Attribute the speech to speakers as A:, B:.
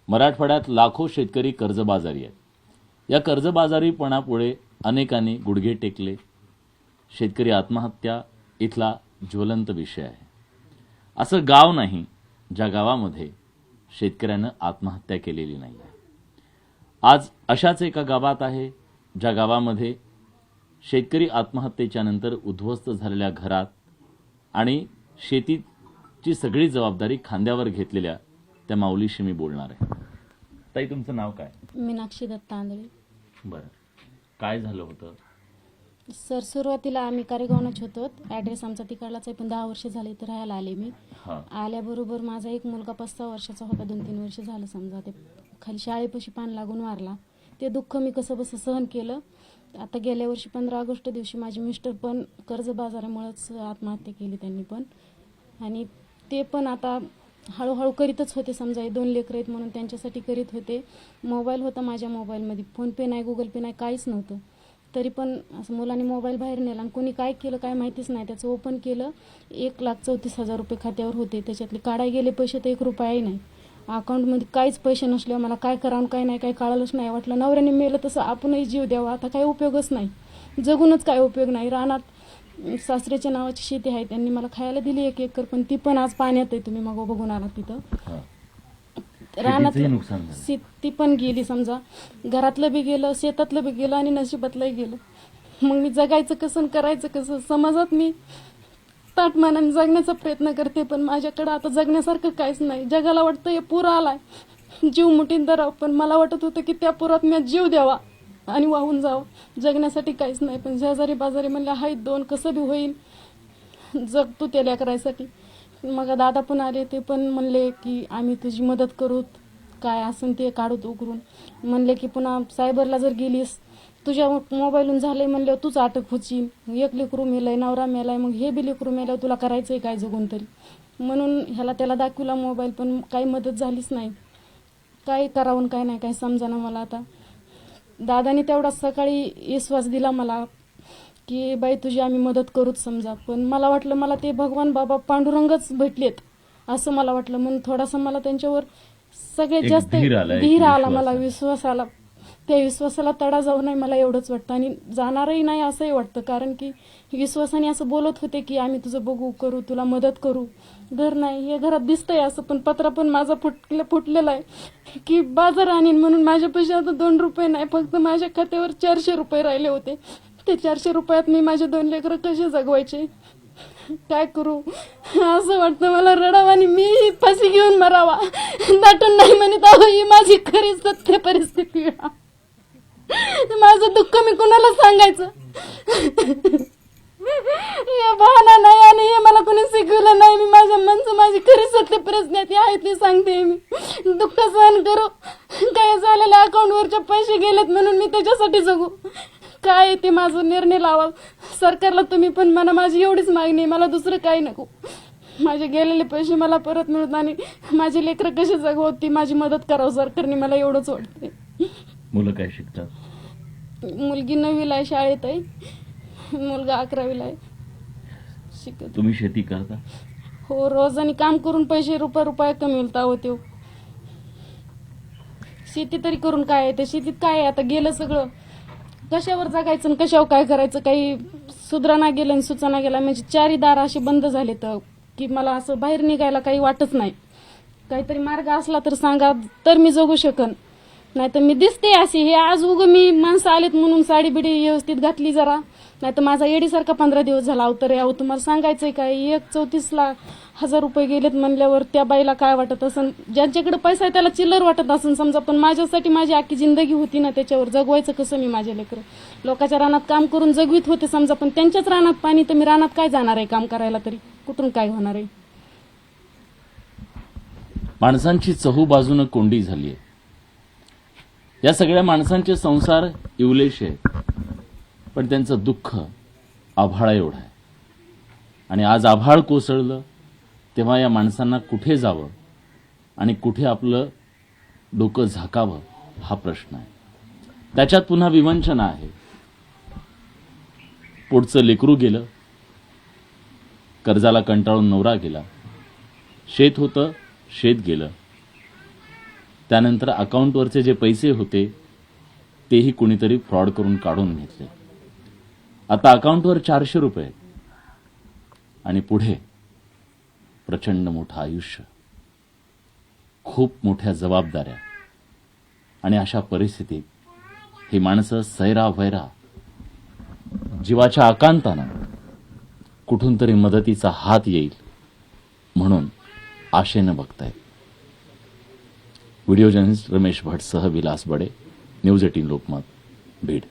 A: मराठवाड्यात लाखो शेतकरी कर्जबाजारी आहेत. या कर्जबाजारीपणापुढे अनेकांनी गुडघे टेकले. शेतकरी आत्महत्या इथला ज्वलंत विषय आहे. असं गाव नाही ज्या गावामध्ये शेतकऱ्यानं आत्महत्या केलेली नाही. आज अशाच एका गावात आहे ज्या गावामध्ये शेतकरी आत्महत्येच्या नंतर उद्ध्वस्त झालेल्या घरात आणि शेतीची सगळी जबाबदारी खांद्यावर घेतलेल्या त्या माऊलीशी मी बोलणार आहे. ताई, तुमचं नाव काय?
B: मीनाक्षी दत्त आंधळे.
A: बरं, काय झालं होतं?
B: सर, सुरुवातीला आम्ही कारेगावनच होतो. ॲड्रेस आमचा तिकडलाच आहे, पण 10 वर्ष झाले इथं राहायला आले मी. आल्याबरोबर माझा एक मुलगा 5-6 वर्षाचा होता. 2-3 वर्ष झालं समजा. ते खाली शाळेपाशी पान लागून वारला. ते दुःख मी कसं बसं सहन केलं. आता गेल्या वर्षी 15 ऑगस्ट दिवशी माझे मिस्टर पण कर्जबाजारामुळेच आत्महत्या केली त्यांनी पण. आणि ते पण आता हळूहळू करीतच होते. समजा 2 लेकरं आहेत म्हणून त्यांच्यासाठी करीत होते. मोबाईल होता माझ्या मोबाईलमध्ये, फोनपे नाही, गुगल पे नाही, काहीच नव्हतं. तरी पण असं मुलांनी मोबाईल बाहेर नेला आणि कोणी काय केलं काय माहितीच नाही. त्याचं ओपन केलं, 1,34,000 रुपये खात्यावर होते. त्याच्यातले काढाय गेले पैसे तर 1 रुपयाही नाही. अकाउंटमध्ये काहीच पैसे नसल्यावर मला काय करावं काय नाही काही कळालंच नाही. वाटलं नवऱ्याने मेलं तसं आपणही जीव द्यावा. आता काही उपयोगच नाही, जगूनच काय उपयोग नाही. रानात सासऱ्याच्या नावाची शेती आहे, त्यांनी मला खायला दिली 1 एकर, पण ती पण आज पाण्यात आहे. तुम्ही मग बघून आला तिथं. रानात ती पण गेली समजा. घरातलं बी गेलं, शेतातलं बी गेलं आणि नशिबातलंही गेलं. मग मी जगायचं कसं करायचं कसं? समाजात मी ताटमानाने जगण्याचा प्रयत्न करते, पण माझ्याकडे आता जगण्यासारखं काहीच नाही. जगाला वाटतं हे पूर आलाय, जीव मुठीत धरावं, पण मला वाटत होतं की त्या पुरात मी जीव द्यावा आणि वाहून जावं. जगण्यासाठी काहीच नाही. पण शेजारी बाजारी म्हणले आहेत 2, कसं बी होईल, जगतो त्या लेकरासाठी. मग दादा पण आले, ते पण म्हणले की आम्ही तुझी मदत करू, काय असेल ते काढूत उकरून. म्हणले की पुन्हा सायबरला जर गेलीस, तुझ्या मोबाईलून झालंय म्हणल्यावर तूच अटक होशील. 1 लेकरू मेलंय, नवरा मेलाय, मग हे बी लेकरू मेल्यावर तुला करायचंय काय जगून तरी? म्हणून ह्याला त्याला दाखवला मोबाईल, पण काही मदत झालीच नाही. काय करावं काय नाही काही समजाना मला. आता दादानी तेवढा सकाळी विश्वास दिला मला की बाई तुझी आम्ही मदत करूच समजा. पण मला वाटलं मला ते भगवान बाबा पांडुरंगच भेटलेत असं मला वाटलं. म्हणून थोडासा मला त्यांच्यावर सगळ्यात जास्त धीर आला, मला विश्वास आला. त्या विश्वासाला तडा जाऊ नये मला एवढंच वाटतं, आणि जाणारही नाही असंही वाटतं. कारण की विश्वासाने असं बोलत होते की आम्ही तुझं बघू, करू, तुला मदत करू. घर नाही, हे घरात दिसतंय असं, पण पत्रा पण माझा फुटलेला आहे की बाजार आणीन म्हणून. माझ्यापाशी आता 2 रुपये नाही, फक्त माझ्या खात्यावर 400 रुपये राहिले होते. ते 400 रुपयात मी माझे 2 लेकरं कसे जगवायचे, काय करू असं वाटतं मला. रडावं आणि मी फाशी घेऊन मरावा, दाटून नाही म्हणत आहो. ही माझी खरी सत्य परिस्थिती. माझं दुःख मी कुणाला सांगायचं? हे बहाणा नाही आणि हे मला कोणी शिकवलं नाही. मी माझ्या मनचं माझी खरी सत्य परिस्थिती आहे ती सांगते. मी दुःख सहन करू, काय झालेल्या अकाउंटवरचे पैसे गेलेत म्हणून मी त्याच्यासाठी जगू, काय ते माझं निर्णय लावा. सरकारला तुम्ही पण म्हणा, माझी एवढीच मागणी, मला दुसरं काही नको. माझे गेलेले पैसे मला परत मिळत आणि माझी लेकरं कशी जगवत ती माझी मदत करावं सरकारने, मला एवढंच वाटते.
A: मुलं काय शिकतात?
B: मुलगी 9वीला आहे, शाळेत आहे. मुलगा 11वीला आहे, शिकत.
A: तुम्ही शेती करता?
B: हो, रोजानी काम करून पैसे रुपया कमवता होते. शेती तरी करून काय आहे? त्या शेतीत काय आहे? आता गेलं सगळं. कशावर जगायचं, कशावर काय करायचं, काही सुधराना गेलं आणि सुचाना गेला. म्हणजे 4ही दार असे बंद झाले तर की मला असं बाहेर निघायला काही वाटत नाही. काहीतरी मार्ग असला तर सांगा, तर मी जगू शकन. नाही तर मी दिसते अशी. हे आज मी माणसं आलेत म्हणून साडी बिडी व्यवस्थित घातली जरा, नाही तर माझा येडीसारखा 15 दिवस झाला अवतरे. अहो तुम्हाला सांगायचंय काय, 1,34,000 रुपये गेलेत म्हणल्यावर त्या बाईला काय वाटत असन? ज्यांच्याकडे पैसा आहे त्याला चिल्लर वाटत असन समजा, पण माझ्यासाठी माझी अख्खी जिंदगी होती ना, त्याच्यावर जगवायचं कसं मी माझ्या लेकरं? लोकांच्या रानात काम करून जगवीत होते समजा, पण त्यांच्याच रानात पाणी, तर मी रानात काय जाणार आहे काम करायला? तरी कुठून काय होणार आहे?
A: माणसांची चहूबाजूनं कोंडी झाली आहे. या सगळ्या माणसांचे संसार इवलेश आहेत, पण त्यांचं दुःख आभाळा एवढं आहे. आणि आज आभाळ कोसळलं तेव्हा या माणसांना कुठे जावं आणि कुठे आपलं डोकं झाकावं हा प्रश्न आहे. त्याच्यात पुन्हा विवंचना आहे. पुढचं लेकरू गेलं, कर्जाला कंटाळून नवरा गेला, शेत होतं शेत गेलं, त्यानंतर अकाउंटवरचे जे पैसे होते तेही कुणीतरी फ्रॉड करून काढून घेतले. आता अकाउंटवर 400 रुपये आणि पुढे प्रचंड मोठं आयुष्य, खूप मोठ्या जबाबदाऱ्या. आणि अशा परिस्थितीत ही माणसं सैरावैरा जीवाच्या आकांतानं कुठून तरी मदतीचा हात येईल म्हणून आशेनं बघतायत. व्हिडिओ जर्नलिस्ट रमेश भट सह विलास बडे, न्यूज 18 लोकमत, बीड.